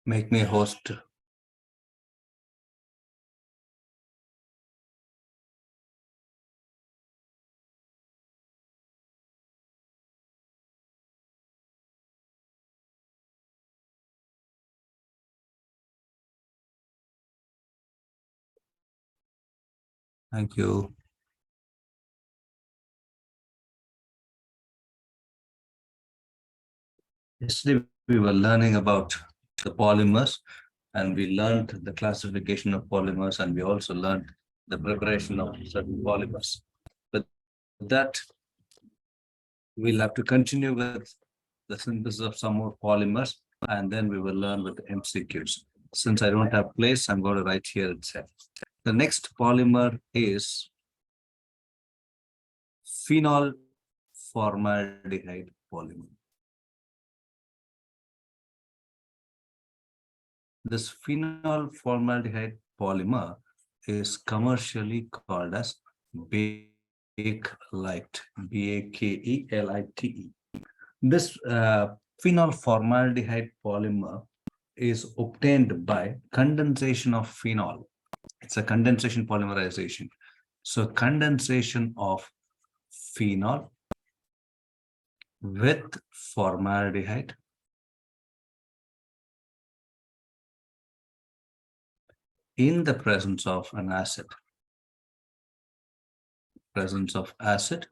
Make me a host. Thank you. Yesterday, we were learning about the polymers, and we learned the classification of polymers, and we also learned the preparation of certain polymers. But that we'll have to continue with the synthesis of some more polymers, and then we will learn with the MCQs. Since I don't have place, I'm going to write here itself. The next polymer is phenol formaldehyde polymer. This phenol formaldehyde polymer is commercially called as bakelite, B-A-K-E-L-I-T-E. This phenol formaldehyde polymer is obtained by condensation of phenol. It's a condensation polymerization. So condensation of phenol with formaldehyde in the presence of an acid. Presence of acid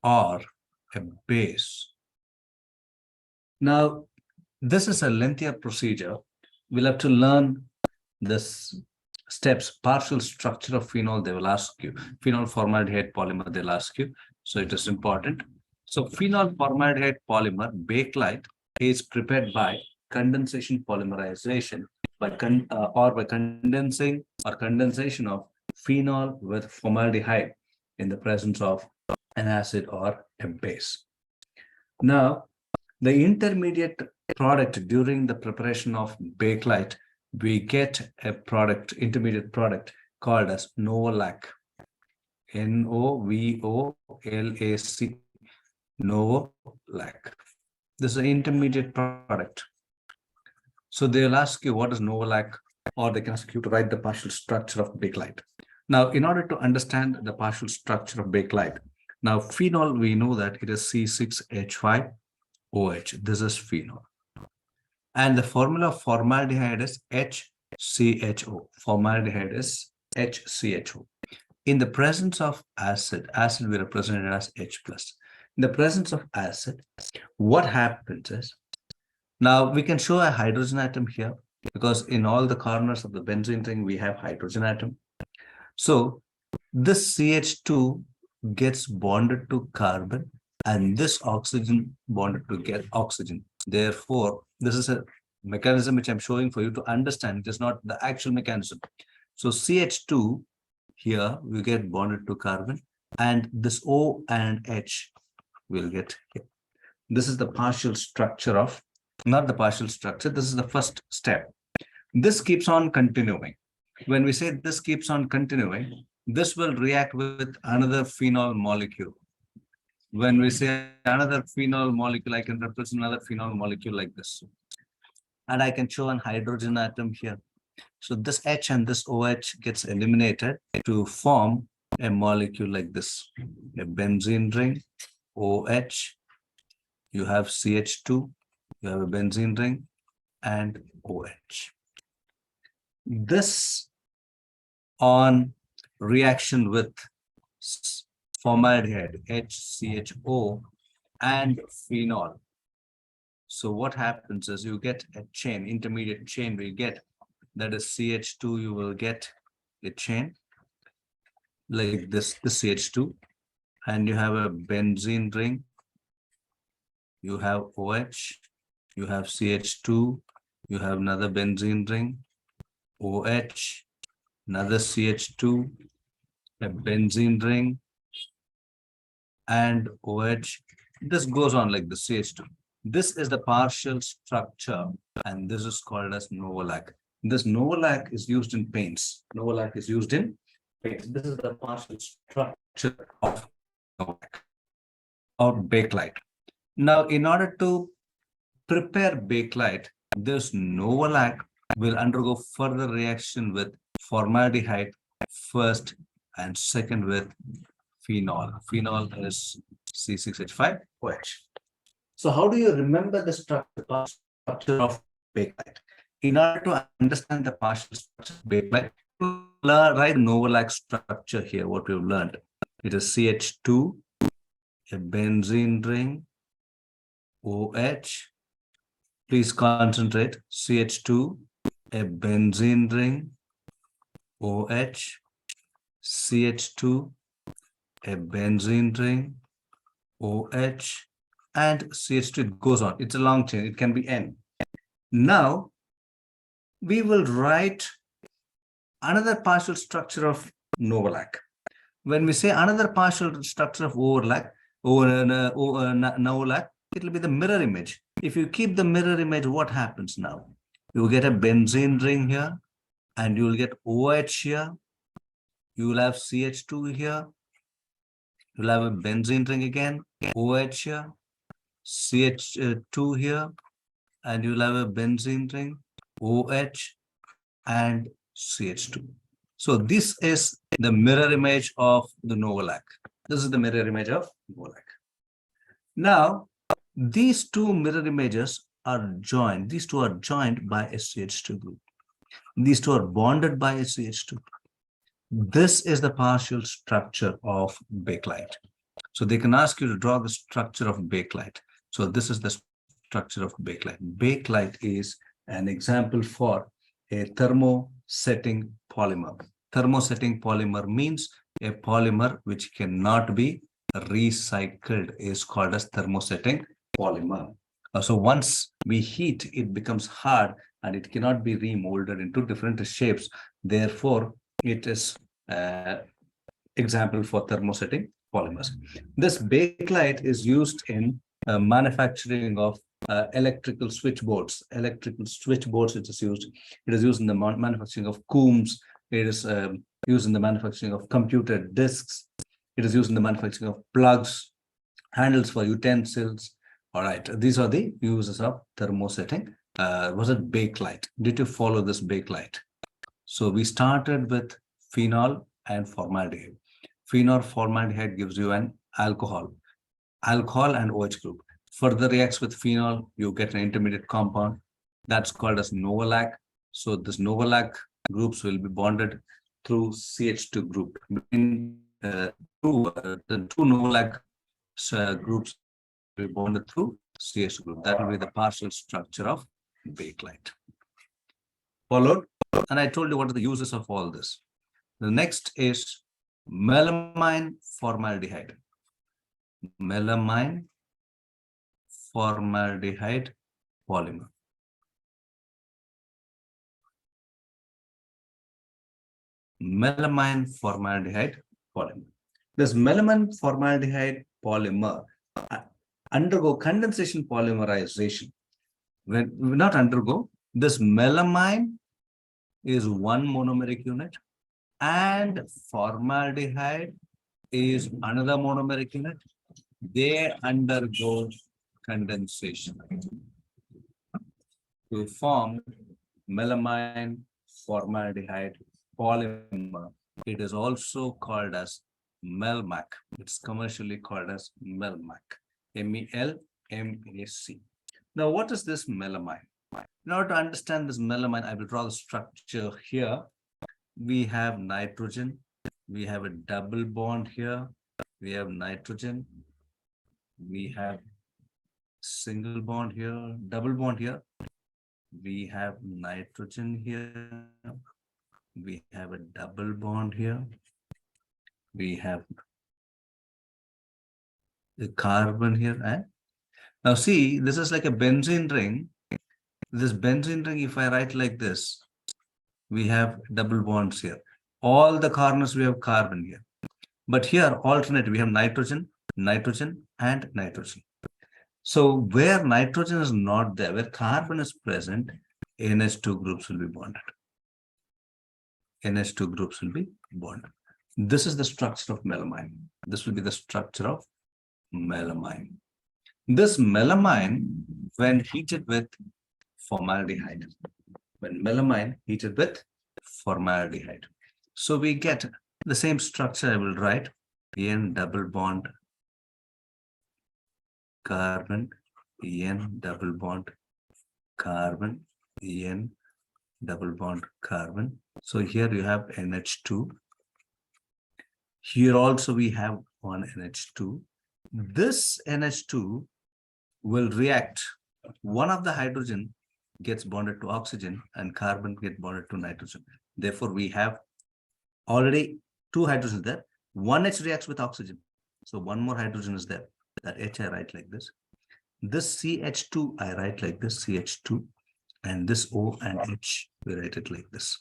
or a base. Now, this is a lengthier procedure. We'll have to learn this steps, partial structure of phenol, they will ask you. Phenol formaldehyde polymer, they'll ask you. So it is important. So phenol formaldehyde polymer, bakelite, is prepared by condensation polymerization by condensation of phenol with formaldehyde in the presence of an acid or a base. Now, the intermediate product during the preparation of bakelite, we get a product, intermediate product called as novolac. N-O-V-O-L-A-C. Novolac. This is an intermediate product. So they'll ask you what is novolac, or they can ask you to write the partial structure of bakelite. Now, in order to understand the partial structure of bakelite, now phenol, we know that it is C6H5OH. This is phenol. And the formula of formaldehyde is HCHO. Formaldehyde is HCHO. In the presence of acid we represent it as H+. In the presence of acid, what happens is, now we can show a hydrogen atom here, because in all the corners of the benzene ring, we have hydrogen atom. So this CH2 gets bonded to carbon, and this oxygen bonded to get oxygen. Therefore, this is a mechanism which I'm showing for you to understand. It is not the actual mechanism. So CH2 here we get bonded to carbon, and this O and H will get here. This is the partial structure of, not the partial structure, this is the first step. This keeps on continuing. When we say this keeps on continuing, this will react with another phenol molecule. When we say another phenol molecule, I can represent another phenol molecule like this. And I can show an hydrogen atom here. So this H and this OH gets eliminated to form a molecule like this. A benzene ring, OH, you have CH2, you have a benzene ring, and OH. This on reaction with formaldehyde, HCHO, and phenol. So what happens is you get a chain, intermediate chain we get, that is CH2, you will get a chain like this CH2, and you have a benzene ring, you have OH, you have CH2, you have another benzene ring, OH, another CH2, a benzene ring, and OH. This goes on like the CH2. This is the partial structure, and this is called as novolac. This novolac is used in paints. Novolac is used in paints. This is the partial structure of novolac or bakelite. Now, in order to prepare bakelite, this novolac will undergo further reaction with formaldehyde first and second with phenol. Phenol is C6H5OH. So how do you remember the structure of bakelite? In order to understand the partial structure of bakelite, write novolac structure here, what we've learned. It is CH2, a benzene ring, OH. Please concentrate. CH2, a benzene ring, OH, CH2, a benzene ring, OH, and CH2. It goes on. It's a long chain. It can be N. Now, we will write another partial structure of novolac. When we say another partial structure of novolac, it will be the mirror image. If you keep the mirror image, what happens now? You get a benzene ring here, and you will get OH here. You will have CH2 here. You will have a benzene ring again, OH here, CH2 here, and you will have a benzene ring, OH, and CH2. So this is the mirror image of the novolac. This is the mirror image of novolac. Now, these two mirror images are joined. These two are joined by a CH2 group. These two are bonded by a CH2. This is the partial structure of bakelite. So they can ask you to draw the structure of bakelite. So this is the structure of bakelite. Bakelite is an example for a thermosetting polymer. Thermosetting polymer means a polymer which cannot be recycled is called as thermosetting polymer. So once we heat, it becomes hard and it cannot be remolded into different shapes. Therefore, it is example for thermosetting polymers. This bakelite is used in manufacturing of electrical switchboards. Electrical switchboards, it is used. It is used in the manufacturing of combs. It is used in the manufacturing of computer disks. It is used in the manufacturing of plugs, handles for utensils. All right, these are the uses of thermosetting. Was it bakelite? Did you follow this bakelite? So we started with phenol and formaldehyde. Phenol formaldehyde gives you an alcohol and OH group. Further reacts with phenol, you get an intermediate compound that's called as novolac. So this novolac groups will be bonded through CH2 group. The two novolac groups will be bonded through CH2 group. That will be the partial structure of bakelite. Followed, and I told you what are the uses of all this. The next is melamine formaldehyde. Melamine formaldehyde polymer. Melamine formaldehyde polymer. This melamine formaldehyde polymer undergo condensation polymerization. When not undergo, this melamine is one monomeric unit and formaldehyde is another monomeric unit. They undergo condensation to form melamine formaldehyde polymer. It is also called as Melmac. It's commercially called as Melmac. MELMAC. Now, what is this melamine? In order to understand this melamine, I will draw the structure here. We have nitrogen. We have a double bond here. We have nitrogen. We have single bond here, double bond here. We have nitrogen here. We have a double bond here. We have the carbon here. And now see, this is like a benzene ring. This benzene ring, if I write like this, we have double bonds here. All the corners, we have carbon here. But here, alternate, we have nitrogen, nitrogen, and nitrogen. So where nitrogen is not there, where carbon is present, NH2 groups will be bonded. NH2 groups will be bonded. This is the structure of melamine. This will be the structure of melamine. This melamine, when heated with formaldehyde. When melamine heated with formaldehyde. So we get the same structure. I will write N double bond carbon, N double bond carbon, N double bond carbon. So here you have NH2. Here also we have one NH2. This NH2 will react. One of the hydrogen gets bonded to oxygen and carbon gets bonded to nitrogen. Therefore, we have already two hydrogens there. One H reacts with oxygen. So one more hydrogen is there. That H I write like this. This CH2 I write like this, CH2. And this O and H, we write it like this.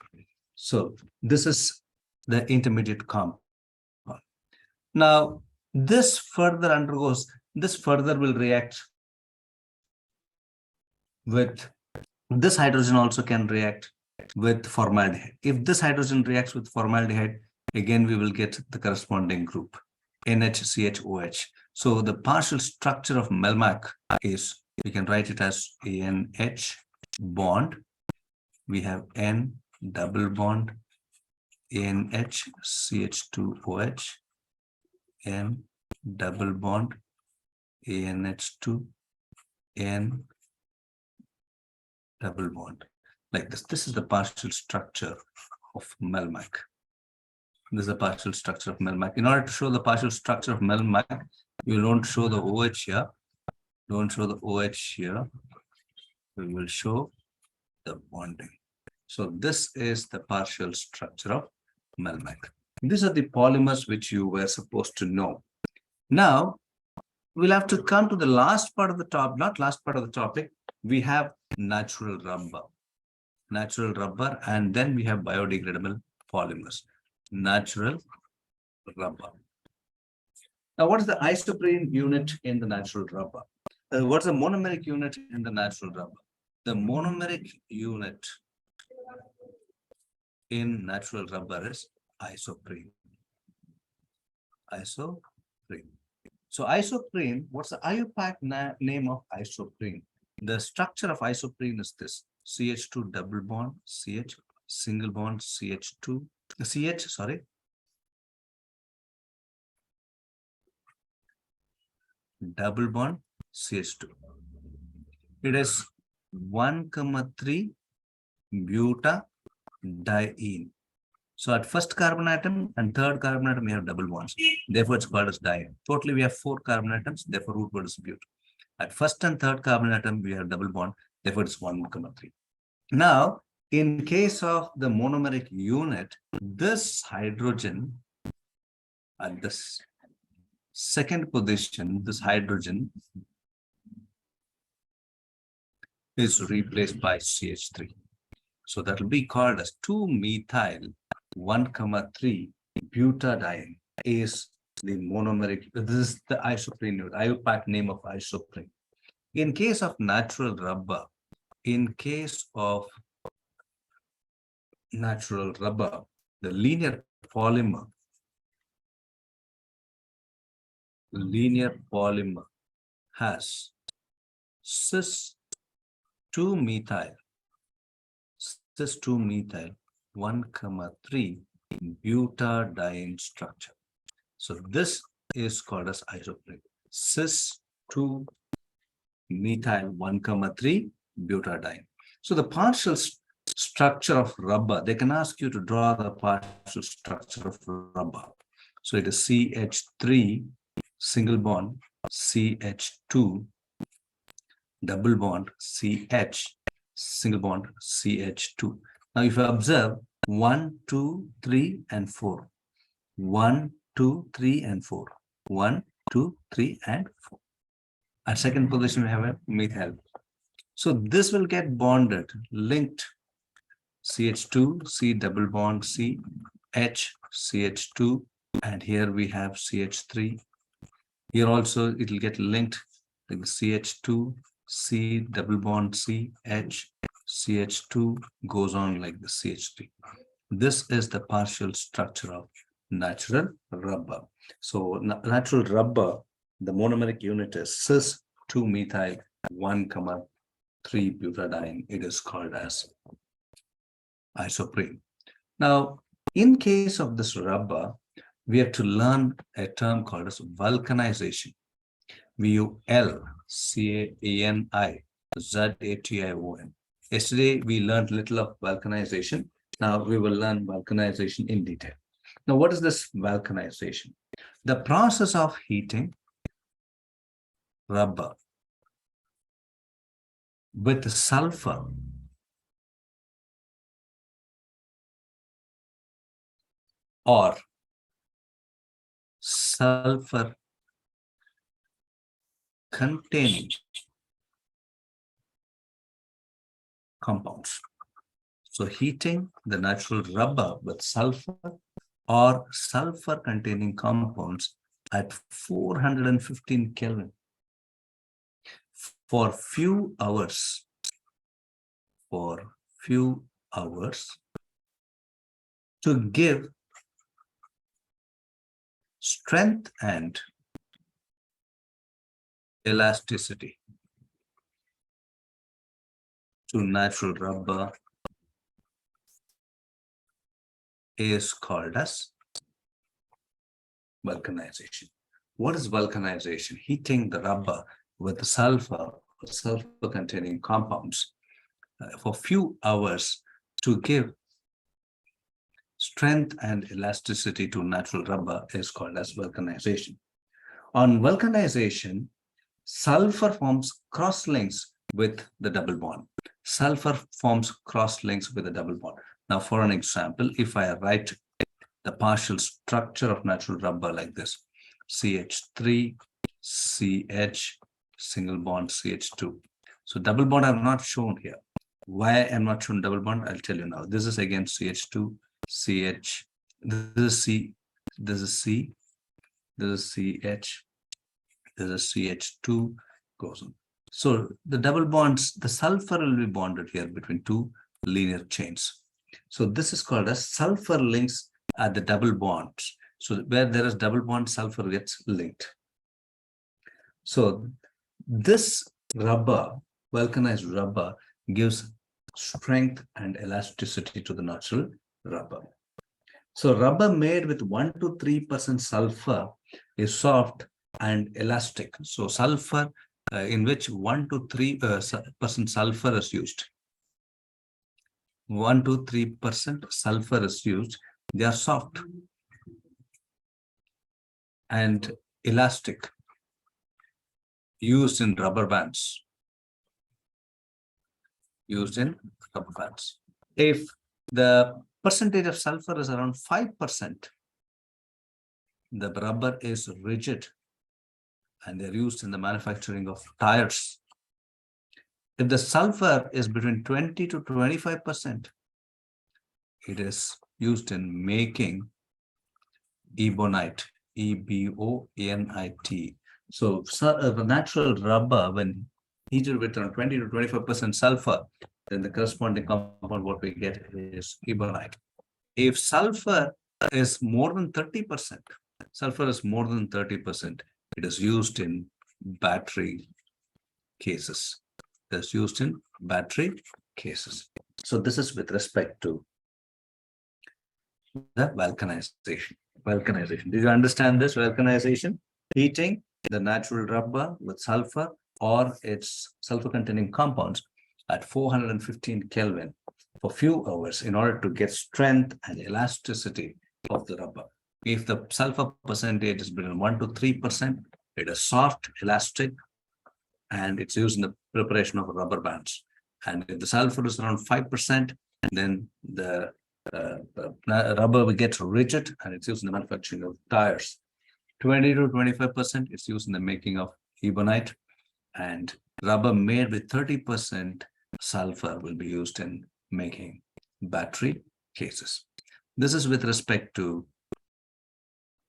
So this is the intermediate compound. Now, this further will react with this hydrogen also can react with formaldehyde. If this hydrogen reacts with formaldehyde, again, we will get the corresponding group, NHCHOH. So the partial structure of Melmac is, we can write it as NH bond. We have N double bond, NHCH2OH, N double bond, ANH2, N double bond, like this. This is the partial structure of Melmac. This is the partial structure of Melmac. In order to show the partial structure of Melmac, you don't show the OH here. Don't show the OH here. We will show the bonding. So this is the partial structure of Melmac. These are the polymers which you were supposed to know. Now, we'll have to come to the last part of the topic, not last part of the topic. We have natural rubber, and then we have biodegradable polymers, natural rubber. Now, what is the isoprene unit in the natural rubber? What's the monomeric unit in the natural rubber? The monomeric unit in natural rubber is isoprene. Isoprene. So isoprene, what's the IUPAC name of isoprene? The structure of isoprene is this: CH2 double bond, CH, single bond, CH2, CH, sorry. Double bond, CH2. It is 1,3 butadiene. So at first carbon atom and third carbon atom, we have double bonds. Therefore, it's called as diene. Totally, we have 4 carbon atoms. Therefore, root word is but. At first and third carbon atom, we have double bond. Therefore, it's 1,3. Now, in case of the monomeric unit, this hydrogen at this second position, this hydrogen is replaced by CH3. So that will be called as 2-methyl 1,3 butadiene is the monomeric. This is the isoprene unit, IUPAC name of isoprene. In case of natural rubber, the linear polymer has cis 2-methyl 1,3 butadiene structure. So this is called as isoprene. Cis 2-methyl 1,3 butadiene. So the partial structure of rubber, they can ask you to draw the partial structure of rubber. So it is CH3 single bond, CH2 double bond, CH single bond, CH2. Now, if you observe 1, 2, 3, and 4. 1, 2, 3, and 4. 1, 2, 3, and 4. At second position, we have a methyl. So this will get bonded, linked. CH2, C double bond, C, H, CH2, and here we have CH3. Here also it will get linked, like CH2, C double bond, C, H, CH2 goes on like the CH3. This is the partial structure of natural rubber. So natural rubber, the monomeric unit is cis 2-methyl 1,3 3-butadiene, it is called as isoprene. Now, in case of this rubber, we have to learn a term called as vulcanization. vulcanization. Yesterday, we learned little of vulcanization. Now, we will learn vulcanization in detail. Now, what is this vulcanization? The process of heating rubber with sulfur or sulfur containing compounds. So heating the natural rubber with sulfur or sulfur containing compounds at 415 Kelvin for few hours to give strength and elasticity to natural rubber is called as vulcanization. What is vulcanization? Heating the rubber with sulfur containing compounds for few hours to give strength and elasticity to natural rubber is called as vulcanization. On vulcanization, sulfur forms cross links with the double bond. Sulfur forms cross links with a double bond. Now, for an example, if I write the partial structure of natural rubber like this, CH3, CH, single bond, CH2. So double bond I have not shown here. Why I am not shown double bond, I'll tell you now. This is again CH2, CH, this is C, this is C, this is CH, this is CH2, goes on. So the double bonds, the sulfur will be bonded here between two linear chains. So this is called as sulfur links at the double bonds. So where there is double bond, sulfur gets linked. So this rubber, vulcanized rubber, gives strength and elasticity to the natural rubber. So rubber made with 1 to 3% sulfur is soft and elastic. So sulfur in which 1 to 3% sulfur is used. 1 to 3% sulfur is used. They are soft and elastic, used in rubber bands. If the percentage of sulfur is around 5%, the rubber is rigid and they're used in the manufacturing of tires. If the sulfur is between 20 to 25%, it is used in making ebonite, EBONIT. So the natural rubber, when heated with around 20 to 25% sulfur, then the corresponding compound what we get is ebonite. If sulfur is more than 30%, it is used in battery cases. So this is with respect to the vulcanization. Did you understand this vulcanization? Heating the natural rubber with sulfur or its sulfur-containing compounds at 415 Kelvin for few hours in order to get strength and elasticity of the rubber. If the sulfur percentage is between 1 to 3%, it is soft, elastic, and it's used in the preparation of rubber bands. And if the sulfur is around 5%, then the rubber will get rigid and it's used in the manufacturing of tires. 20 to 25%, it's used in the making of ebonite, and rubber made with 30% sulfur will be used in making battery cases. This is with respect to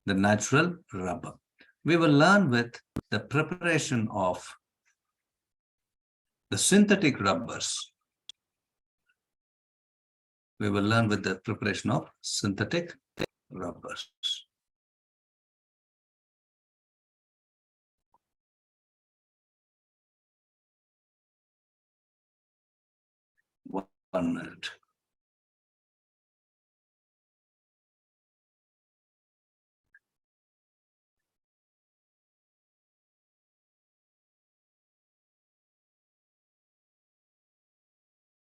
the natural rubber. We will learn with the preparation of the synthetic rubbers. We will learn with the preparation of synthetic rubbers. 1 minute.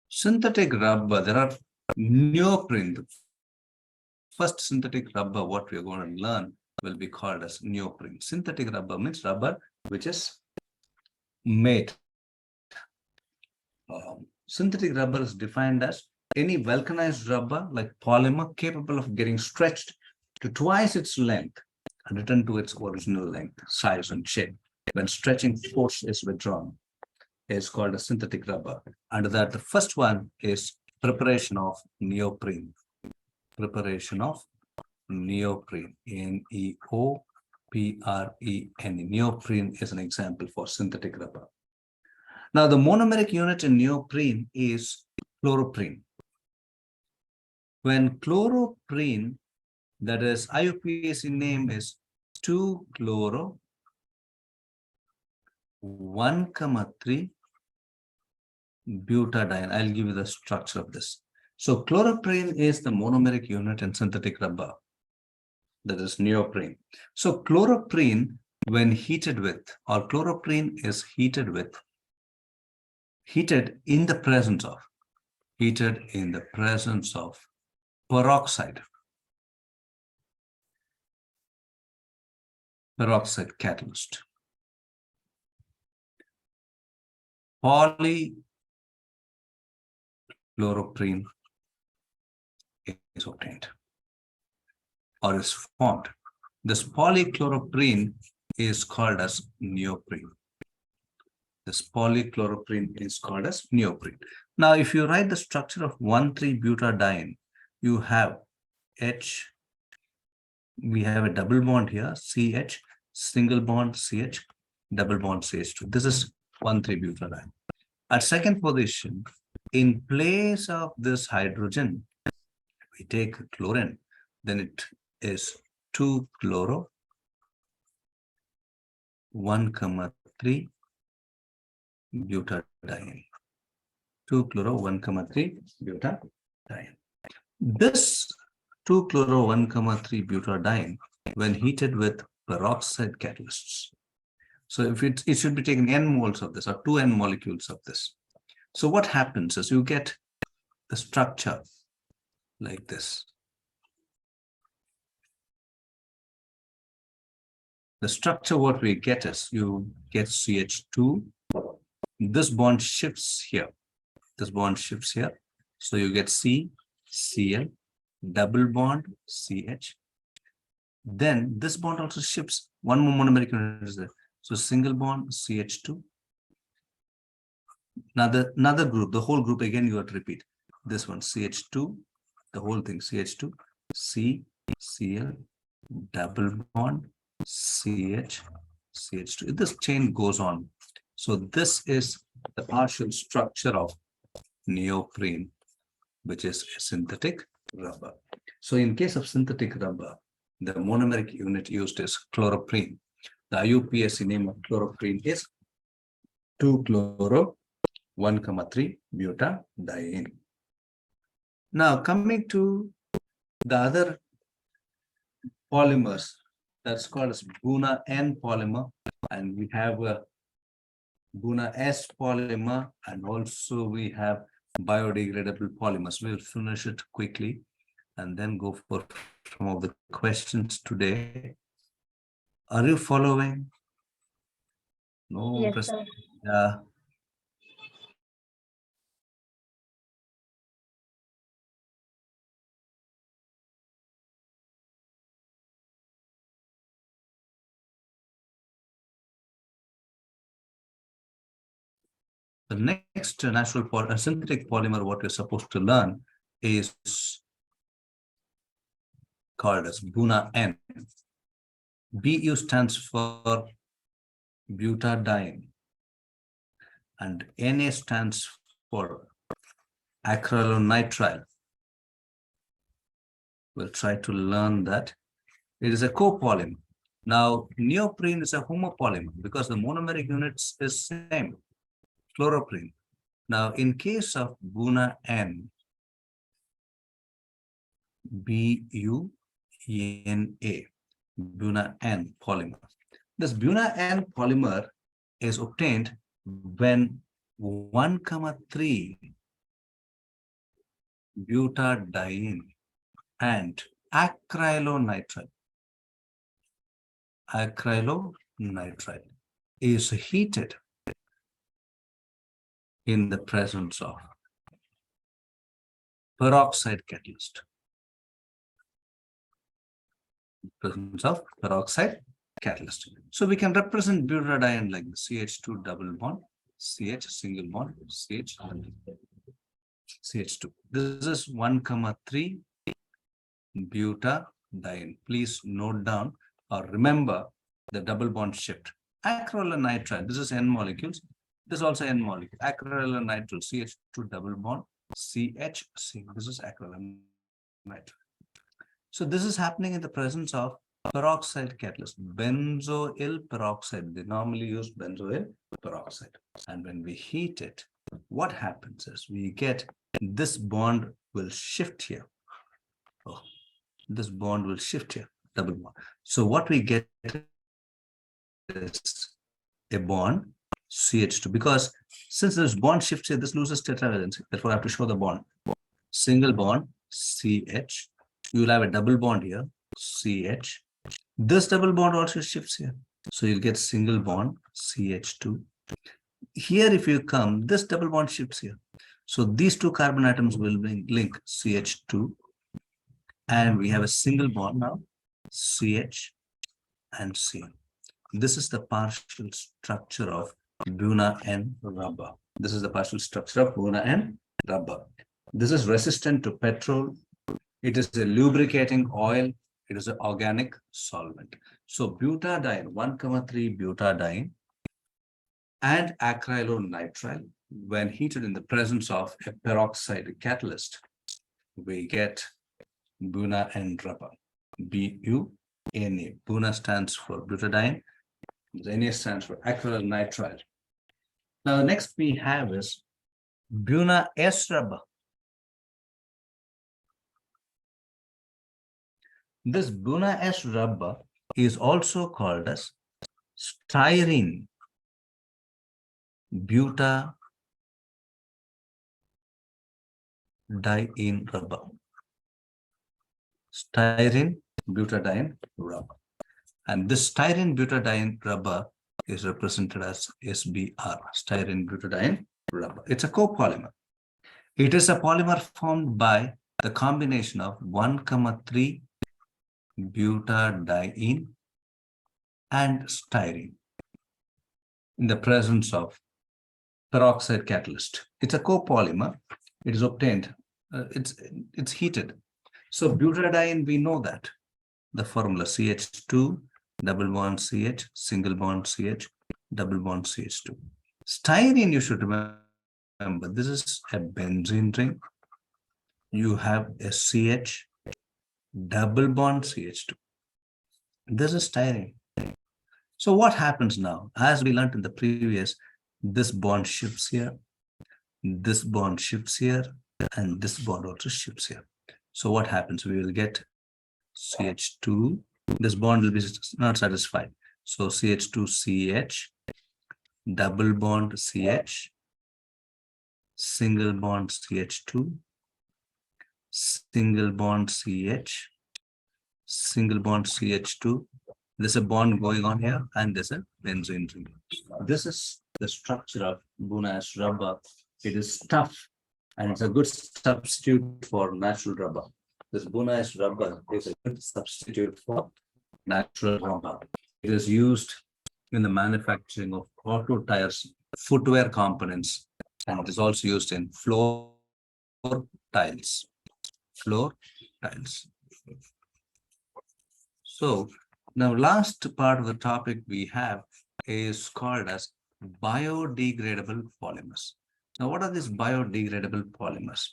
Synthetic rubber, there are neoprene. The first synthetic rubber, what we are going to learn will be called as neoprene. Synthetic rubber means rubber which is made. Synthetic rubber is defined as any vulcanized rubber like polymer capable of getting stretched to twice its length and return to its original length, size, and shape when stretching force is withdrawn is called a synthetic rubber. Under that, the first one is preparation of neoprene. Preparation of neoprene, Neoprene. Neoprene is an example for synthetic rubber. Now, the monomeric unit in neoprene is chloroprene. When chloroprene, that is IUPAC name is 2-chloro 1,3 butadiene. I'll give you the structure of this. So chloroprene is the monomeric unit in synthetic rubber, that is neoprene. So chloroprene, when heated with, or chloroprene is heated in the presence of peroxide catalyst. Polychloroprene is obtained or is formed. This polychloroprene is called as neoprene. This polychloroprene is called as neoprene. Now, if you write the structure of 1,3-butadiene, you have H, we have a double bond here, CH, single bond CH, double bond CH2. This is 1,3-butadiene. At second position, in place of this hydrogen, we take chlorine, then it is 2-chloro 1,3 butadiene. 2-chloro 1,3 butadiene. This 2-chloro 1,3 butadiene, when heated with peroxide catalysts. So if it should be taken n moles of this or 2 n molecules of this. So what happens is you get the structure like this. The structure what we get is you get CH2. This bond shifts here. This bond shifts here. So you get C, Cl, double bond CH. Then this bond also shifts. One more monomeric unit is there. So single bond CH2. Another group, the whole group again you have to repeat. This one CH2, the whole thing CH2, C, Cl, double bond CH, CH2. This chain goes on. So this is the partial structure of neoprene, which is a synthetic rubber. So in case of synthetic rubber, the monomeric unit used is chloroprene. The IUPAC name of chloroprene is 2-chloro 1,3 butadiene. Now coming to the other polymers, that's called as Buna N polymer, and we have a Buna S polymer, and also we have biodegradable polymers. We'll finish it quickly and then go for some of the questions today. Are you following? No. Yes, sir. Yeah. The next natural synthetic polymer, what you're supposed to learn is called as Buna N. Bu stands for butadiene and Na stands for acrylonitrile. We'll try to learn that. It is a copolymer. Now, neoprene is a homopolymer because the monomeric units is same, chloroprene. Now, in case of Buna N, BUNA, Buna N polymer. This Buna N polymer is obtained when 1,3 butadiene and acrylonitrile is heated in the presence of peroxide catalyst. So we can represent butadiene like the CH2 double bond, CH single bond, CH, CH2. This is 1,3 butadiene. Please note down or remember the double bond shift. Acrylonitrile, this is N molecules. This is also N molecule. Acrylonitrile, CH2 double bond, CHC. This is acrylonitrile. So this is happening in the presence of peroxide catalyst, benzoyl peroxide. They normally use benzoyl peroxide. And when we heat it, what happens is we get this bond will shift here. Oh, this bond will shift here, double bond. So what we get is a bond CH2, because since this bond shifts here, this loses tetravalency. Therefore, I have to show the bond. Single bond CH. You will have a double bond here, CH. This double bond also shifts here. So you'll get single bond CH2. Here, if you come, this double bond shifts here. So these two carbon atoms will link CH2. And we have a single bond now, CH and C. This is the partial structure of Buna N rubber. This is the partial structure of Buna N rubber. This is resistant to petrol. It is a lubricating oil. It is an organic solvent. So butadiene, 1,3 butadiene and acrylonitrile, when heated in the presence of a peroxide catalyst, we get Buna N rubber, BUNA. Buna stands for butadiene. Na stands for acrylonitrile. Now, the next we have is Buna S rubber. This Buna S rubber is also called as styrene butadiene rubber. Styrene butadiene rubber. And this styrene butadiene rubber is represented as SBr, styrene butadiene rubber. It's a copolymer. It is a polymer formed by the combination of 1,3 butadiene and styrene in the presence of peroxide catalyst. It's a copolymer. It is obtained. It's heated. So butadiene, we know that the formula CH2 double bond CH, single bond CH, double bond CH2. Styrene, you should remember, this is a benzene ring. You have a CH, double bond CH2. This is styrene. So what happens now? As we learned in the previous, this bond shifts here, this bond shifts here, and this bond also shifts here. So what happens? We will get CH2. This bond will be not satisfied. So CH2CH, double bond CH, single bond CH2, single bond CH, single bond CH2. There's a bond going on here, and there's a benzene ring. This is the structure of Buna S rubber. It is tough, and it's a good substitute for natural rubber. This Buna S rubber is a good substitute for natural rubber. It is used in the manufacturing of auto tires, footwear components, and it is also used in floor tiles. Floor tiles. So now last part of the topic we have is called as biodegradable polymers. Now, what are these biodegradable polymers?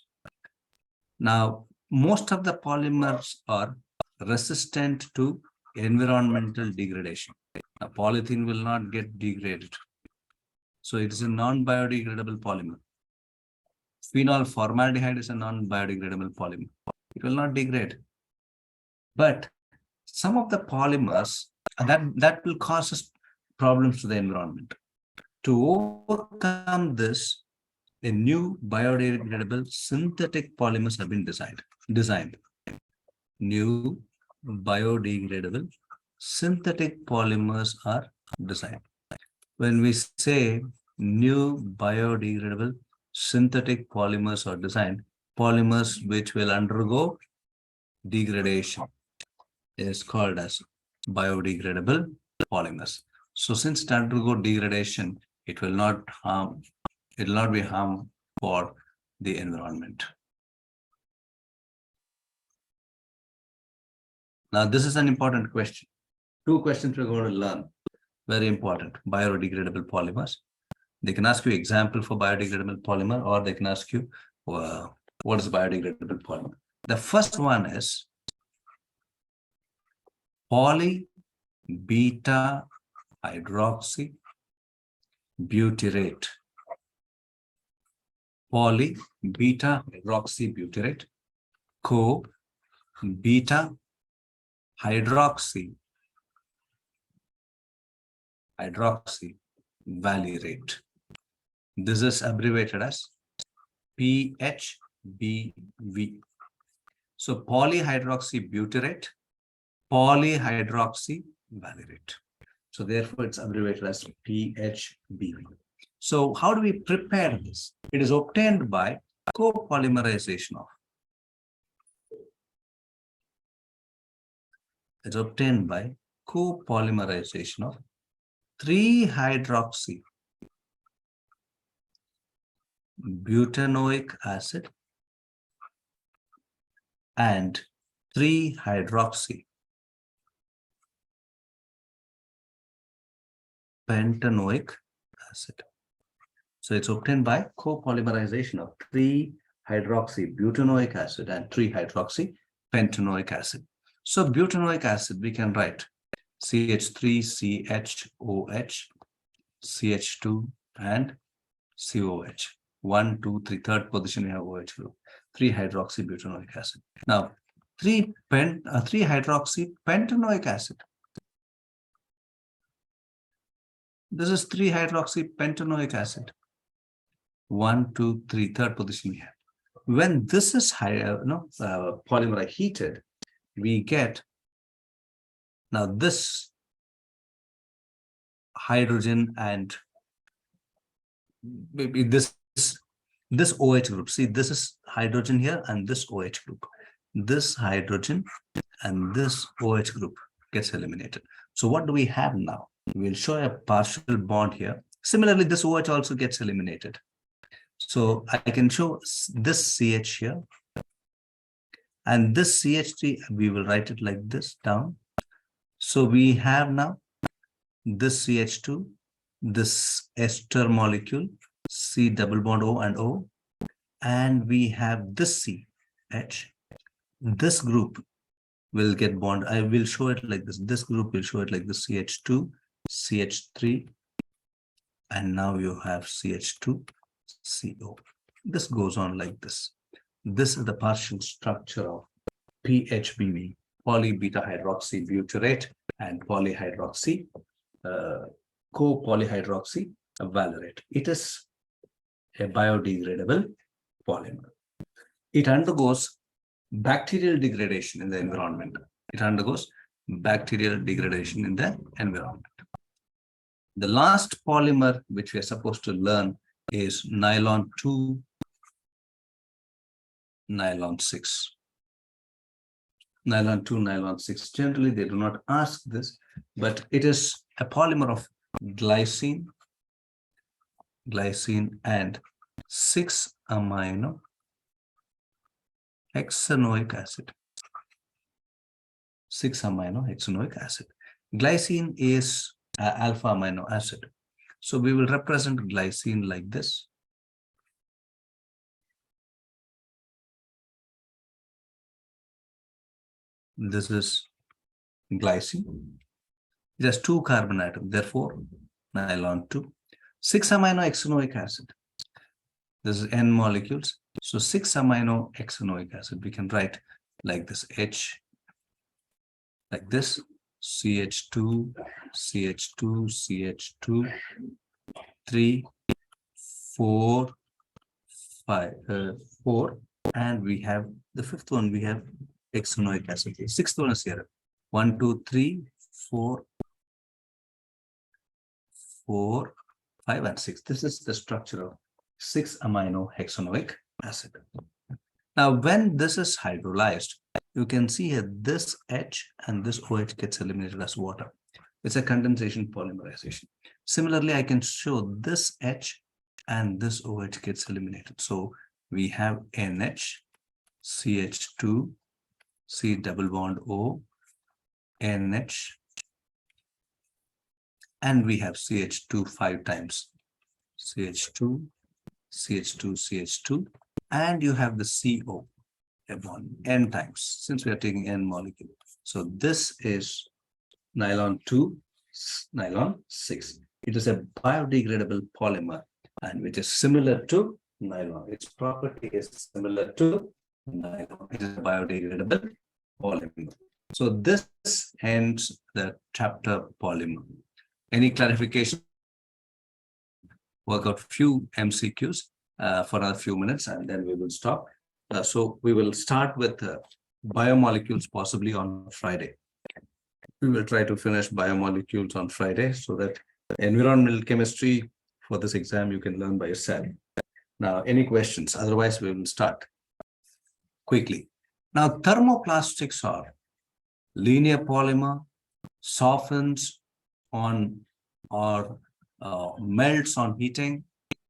Now, most of the polymers are resistant to environmental degradation. Now, polythene will not get degraded. So it is a non-biodegradable polymer. Phenol formaldehyde is a non-biodegradable polymer. It will not degrade. But some of the polymers that will cause us problems to the environment. To overcome this, a new biodegradable synthetic polymers have been designed. New biodegradable synthetic polymers are designed. When we say new biodegradable synthetic polymers are designed, polymers which will undergo degradation is called as biodegradable polymers. So since it undergo degradation, it will not be harm for the environment. Now, this is an important question. Two questions we're going to learn. Very important. Biodegradable polymers. They can ask you example for biodegradable polymer, or they can ask you what is biodegradable polymer. The first one is poly beta hydroxy butyrate. Poly beta hydroxy butyrate, co beta hydroxy valerate. This is abbreviated as PHBV. So polyhydroxy butyrate, polyhydroxy valerate. So therefore, it's abbreviated as PHBV. So how do we prepare this? It is obtained by copolymerization of. It's obtained by copolymerization of 3-hydroxy butanoic acid and 3-hydroxy pentanoic acid. So it's obtained by copolymerization of 3-hydroxy butanoic acid and 3-hydroxy pentanoic acid. So butanoic acid, we can write CH3CHOH, CH2 and COH. 1, 2, 3, third position we have OH group. 3-hydroxy butanoic acid. Now 3-hydroxy pentanoic acid. This is 3-hydroxy pentanoic acid. 1, 2, 3, third position we have. When this is polymer heated, we get now this hydrogen and maybe this OH group. See, this is hydrogen here and this OH group. This hydrogen and this OH group gets eliminated. So what do we have now? We'll show a partial bond here. Similarly, this OH also gets eliminated. So I can show this CH here. And this CH3, we will write it like this down. So we have now this CH2, this ester molecule, C double bond O and O, and we have this CH. This group will get bond. I will show it like this. This group will show it like this: CH2, CH3, and now you have CH2, CO. This goes on like this. This is the partial structure of PHBV, poly beta hydroxy butyrate and polyhydroxy, copolyhydroxy valerate. It is a biodegradable polymer. It undergoes bacterial degradation in the environment. It undergoes bacterial degradation in the environment. The last polymer which we are supposed to learn is nylon 2, nylon 6. Nylon 2, nylon 6. Generally, they do not ask this, but it is a polymer of glycine and 6-amino hexanoic acid. 6-amino hexanoic acid. Glycine is alpha amino acid. So we will represent glycine like this. This is glycine. It has 2 carbon atoms, therefore nylon 2. 6-amino hexanoic acid. This is N molecules. So 6 amino hexanoic acid, we can write like this H, like this, CH2, CH2, CH2, 3, 4, 5, 4, and we have the fifth one, we have hexanoic acid. Sixth one is here. 1, 2, 3, 4, 4, 5, and 6. This is the structure of 6 amino hexanoic acid. Now, when this is hydrolyzed, you can see here this H and this OH gets eliminated as water. It's a condensation polymerization. Similarly, I can show this H and this OH gets eliminated. So we have NH, CH2, C double bond O, NH, and we have CH2 5 times. CH2, CH2, CH2, and you have the CO bond N times, since we are taking N molecule. So this is nylon 2, nylon 6. It is a biodegradable polymer and which is similar to nylon. Its property is similar to nylon. It is a biodegradable polymer. So this ends the chapter polymer. Any clarification? Work out few MCQs for another few minutes and then we will stop. So we will start with biomolecules possibly on Friday. We will try to finish biomolecules on Friday so that environmental chemistry for this exam you can learn by yourself. Now, any questions? Otherwise, we will start quickly. Now, thermoplastics are linear polymer, softens on or melts on heating.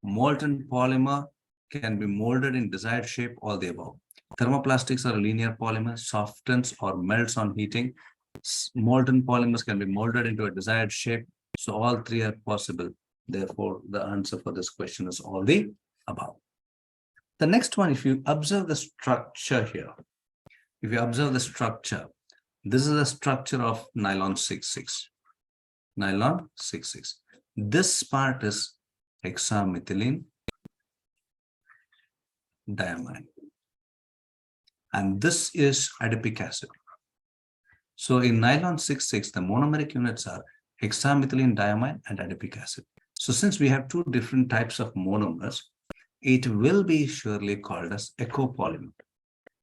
Molten polymer can be molded in desired shape, all the above. Thermoplastics are a linear polymer, softens or melts on heating. Molten polymers can be molded into a desired shape. So all three are possible. Therefore, the answer for this question is all the above. The next one, if you observe the structure here, if you observe the structure, this is the structure of nylon 6,6. Nylon 6,6. This part is hexamethylene diamine. And this is adipic acid. So in nylon 6,6, the monomeric units are hexamethylene diamine and adipic acid. So since we have two different types of monomers, it will be surely called as ecopolymer.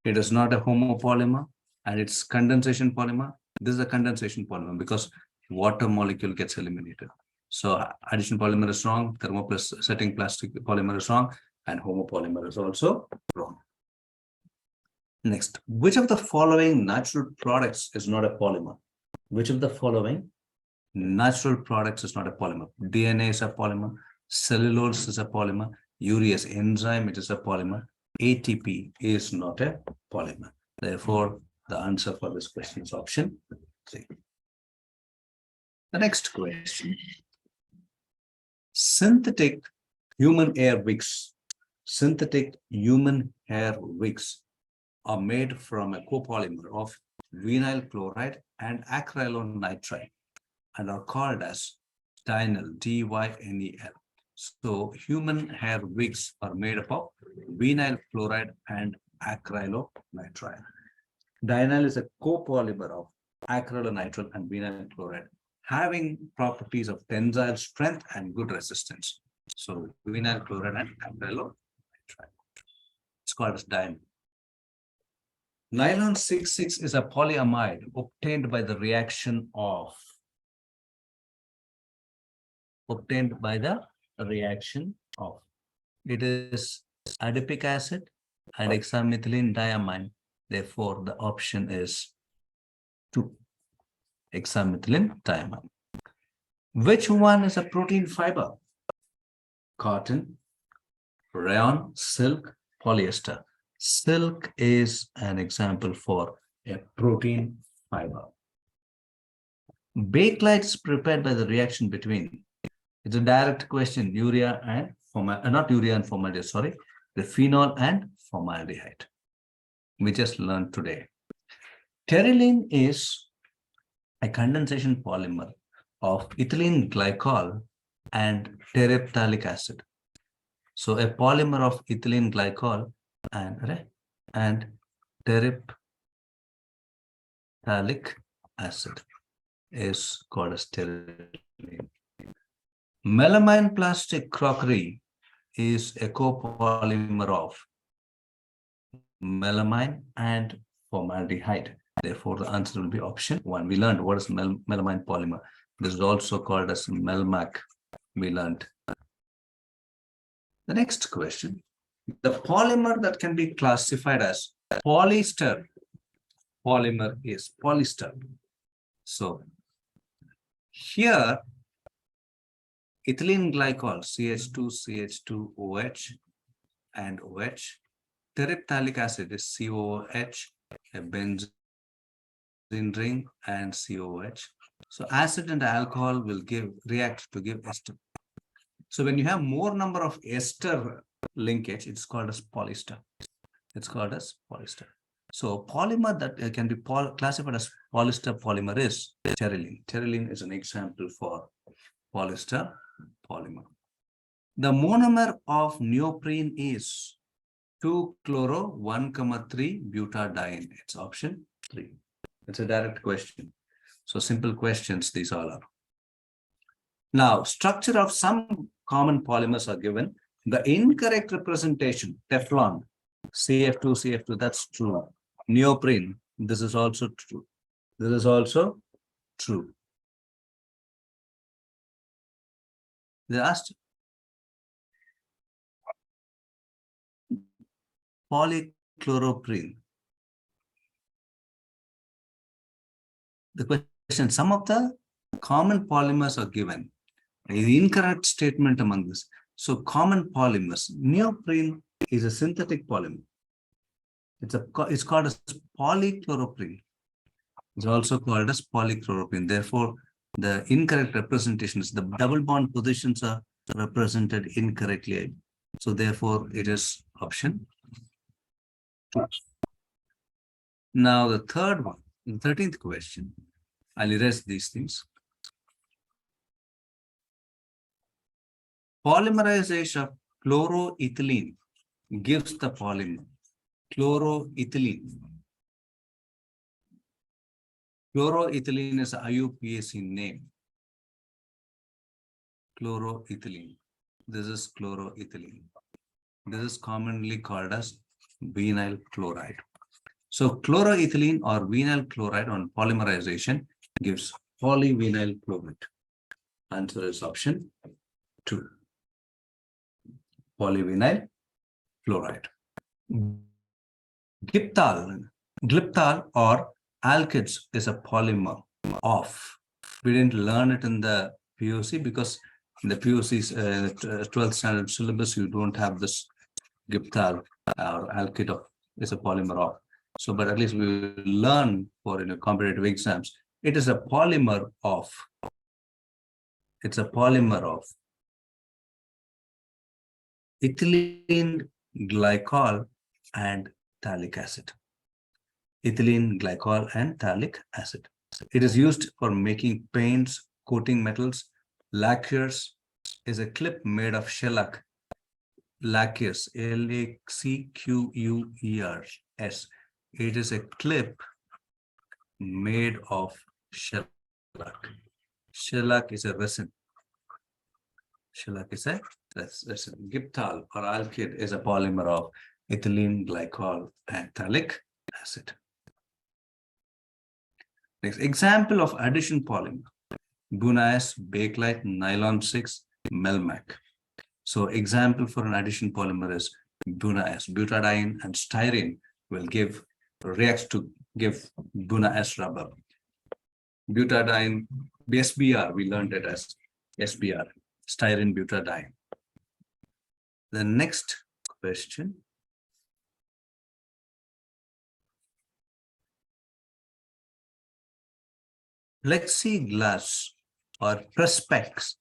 It is not a homopolymer and it's condensation polymer. This is a condensation polymer because water molecule gets eliminated. So addition polymer is wrong, thermosetting plastic polymer is wrong, and homopolymer is also wrong. Next, which of the following natural products is not a polymer? Which of the following natural products is not a polymer? DNA is a polymer, cellulose is a polymer, urease enzyme, it is a polymer, ATP is not a polymer. Therefore, the answer for this question is option 3. The next question. Synthetic human hair wigs. Synthetic human hair wigs are made from a copolymer of vinyl chloride and acrylonitrile and are called as dinyl, D-Y-N-E-L. So human hair wigs are made up of vinyl chloride and acrylonitrile. Dinyl is a copolymer of acrylonitrile and vinyl chloride, having properties of tensile strength and good resistance. So vinyl chloride and acrylonitrile. It's called as dinyl. Nylon 6,6 is a polyamide obtained by the reaction of it is adipic acid and hexamethylene diamine. Therefore, the option is 2, hexamethylene diamine. Which one is a protein fiber? Cotton, rayon, silk, polyester. Silk is an example for a protein fiber. Bakelite is prepared by the reaction between, it's a direct question, urea and not urea and formaldehyde, sorry, the phenol and formaldehyde. We just learned today. Terylene is a condensation polymer of ethylene glycol and terephthalic acid. So a polymer of ethylene glycol and terephthalic acid is called as terephthalate. Melamine plastic crockery is a copolymer of melamine and formaldehyde. Therefore, the answer will be option 1. We learned what is melamine polymer. This is also called as melmac. We learned. The next question. The polymer that can be classified as polyester polymer is polyester. So here, ethylene glycol, CH2, CH2OH, and OH. Terephthalic acid is COOH, a benzene ring, and COOH. So acid and alcohol will react to give ester. So when you have more number of ester linkage, it's called as polyester. It's called as polyester. So polymer that can be classified as polyester polymer is terylene. Terylene is an example for polyester polymer. The monomer of neoprene is 2-chloro-1,3-butadiene. It's option 3. It's a direct question. So simple questions these all are. Now, structure of some common polymers are given. The incorrect representation, Teflon, CF2, that's true. Neoprene, this is also true. This is also true. They asked polychloroprene. The question, some of the common polymers are given. The incorrect statement among this. So common polymers, neoprene is a synthetic polymer. It's called as polychloroprene. It's also called as polychloroprene. Therefore, the incorrect representation is the double bond positions are represented incorrectly. So therefore, it is option 2. Now the third one, the 13th question. I'll erase these things. Polymerization of chloroethylene gives the polymer. Chloroethylene. Chloroethylene is an IUPAC name. Chloroethylene. This is chloroethylene. This is commonly called as vinyl chloride. So chloroethylene or vinyl chloride on polymerization gives polyvinyl chloride. Answer is option 2. Polyvinyl chloride. Glyptal or alkyds is a polymer of. We didn't learn it in the POC because in the POC's 12th standard syllabus, you don't have this glyptal or alkyd of is a polymer of. So, but at least we will learn for competitive exams. It is a polymer of. It's a polymer of ethylene glycol and phthalic acid. Ethylene glycol and phthalic acid. It is used for making paints, coating metals. Lacquers is a clip made of shellac. Lacquers, LACQUERS. It is a clip made of shellac. Shellac is a resin. Shellac is a resin. Glyptal or alkyd is a polymer of ethylene glycol and phthalic acid. Next example of addition polymer: Bunaise, Bakelite, Nylon 6, Melmac. So example for an addition polymer is Bunaise. Butadiene and styrene will reacts to give Bunaise rubber. Butadiene, SBR, we learned it as SBR, styrene butadiene. The next question. Plexiglass or Perspex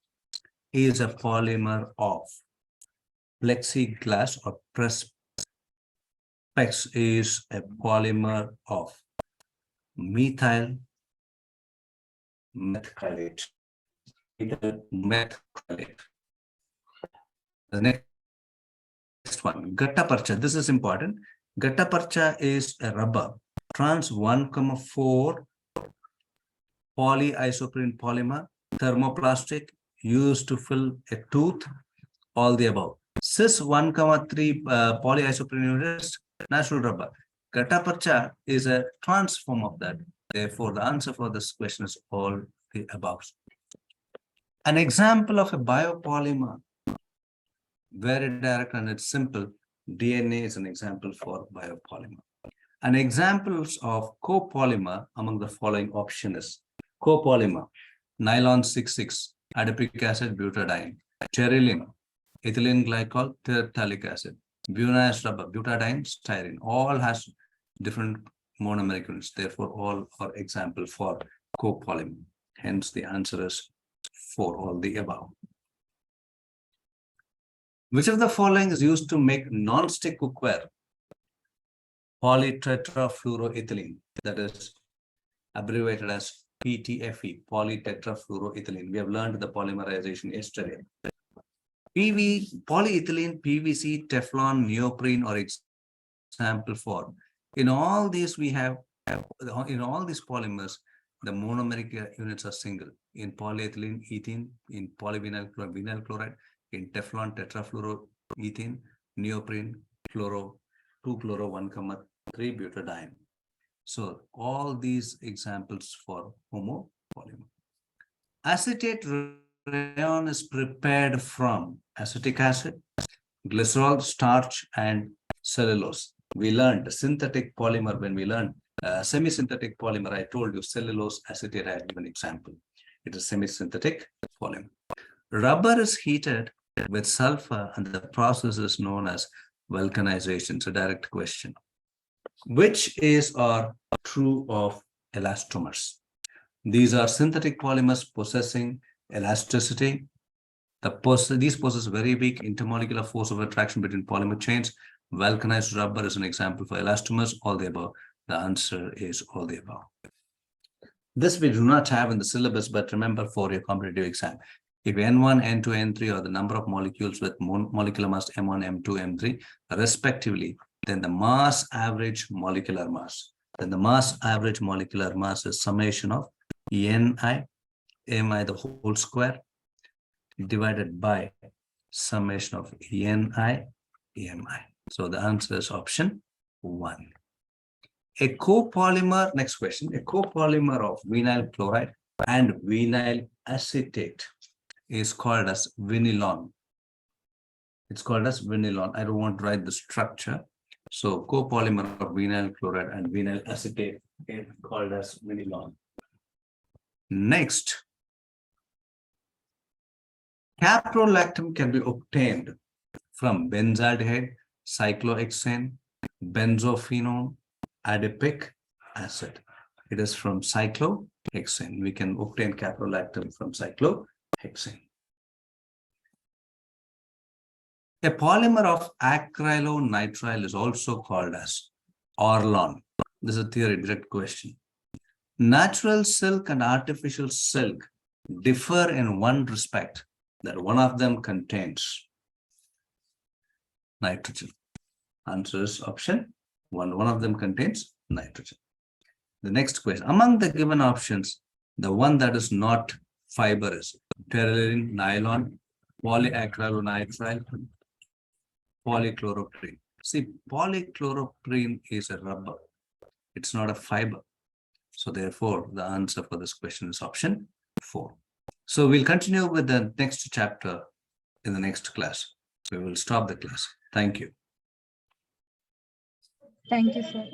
is a polymer of. Plexiglass or Perspex is a polymer of methyl methacrylate. The next one, Gattaparcha. This is important. Gattaparcha is a rubber, trans 1,4 polyisoprene polymer, thermoplastic, used to fill a tooth, all the above. Cis 1,3 polyisoprene units, natural rubber. Gattaparcha is a trans form of that. Therefore, the answer for this question is all the above. An example of a biopolymer, very direct and it's simple. DNA is an example for biopolymer. An examples of copolymer among the following option is copolymer, nylon 6,6, adipic acid, butadiene, pteryline, ethylene glycol, terephthalic acid, bunized rubber, butadiene, styrene, all has different monomeric units. Therefore, all are example for copolymer. Hence, the answer is for all the above. Which of the following is used to make non-stick cookware? Polytetrafluoroethylene, that is abbreviated as PTFE, polytetrafluoroethylene. We have learned the polymerization yesterday. Polyethylene, PVC, Teflon, neoprene or example for. In all these we have, in all these polymers, the monomeric units are single. In polyethylene, ethene, in polyvinyl chloride, in Teflon, tetrafluoroethene, neoprene, fluoro, 2-chloro, 1,3 butadiene. So all these examples for homopolymer. Acetate rayon is prepared from acetic acid, glycerol, starch, and cellulose. We learned synthetic polymer when we learned semi-synthetic polymer. I told you cellulose acetate, I had given an example. It is semi-synthetic polymer. Rubber is heated with sulfur and the process is known as vulcanization. It's a direct question. Which is true of elastomers? These are synthetic polymers possessing elasticity. These possess very weak intermolecular force of attraction between polymer chains. Vulcanized rubber is an example for elastomers. All the above. The answer is all the above. This we do not have in the syllabus, but remember for your competitive exam. If N1, N2, N3 are the number of molecules with molecular mass M1, M2, M3, respectively, then the mass average molecular mass. Then the mass average molecular mass is summation of Ni, Mi the whole square, divided by summation of Ni, Mi. So the answer is option 1. A copolymer, next question, a copolymer of vinyl chloride and vinyl acetate is called as vinylon. It's called as vinylon. I don't want to write the structure. So copolymer of vinyl chloride and vinyl acetate is called as vinylon. Next, caprolactam can be obtained from benzaldehyde, cyclohexane, benzophenone, adipic acid. It is from cyclohexane. We can obtain caprolactam from cyclohexane. A polymer of acrylonitrile is also called as Orlon. This is a theory direct question. Natural silk and artificial silk differ in one respect, that one of them contains nitrogen. Answer is option 1. One of them contains nitrogen. The next question. Among the given options, the one that is not fiber is pteryline, nylon, polyacrylonitrile, polychloroprene. See, polychloroprene is a rubber. It's not a fiber. So therefore, the answer for this question is option 4. So we'll continue with the next chapter in the next class. So we will stop the class. Thank you. Thank you, sir.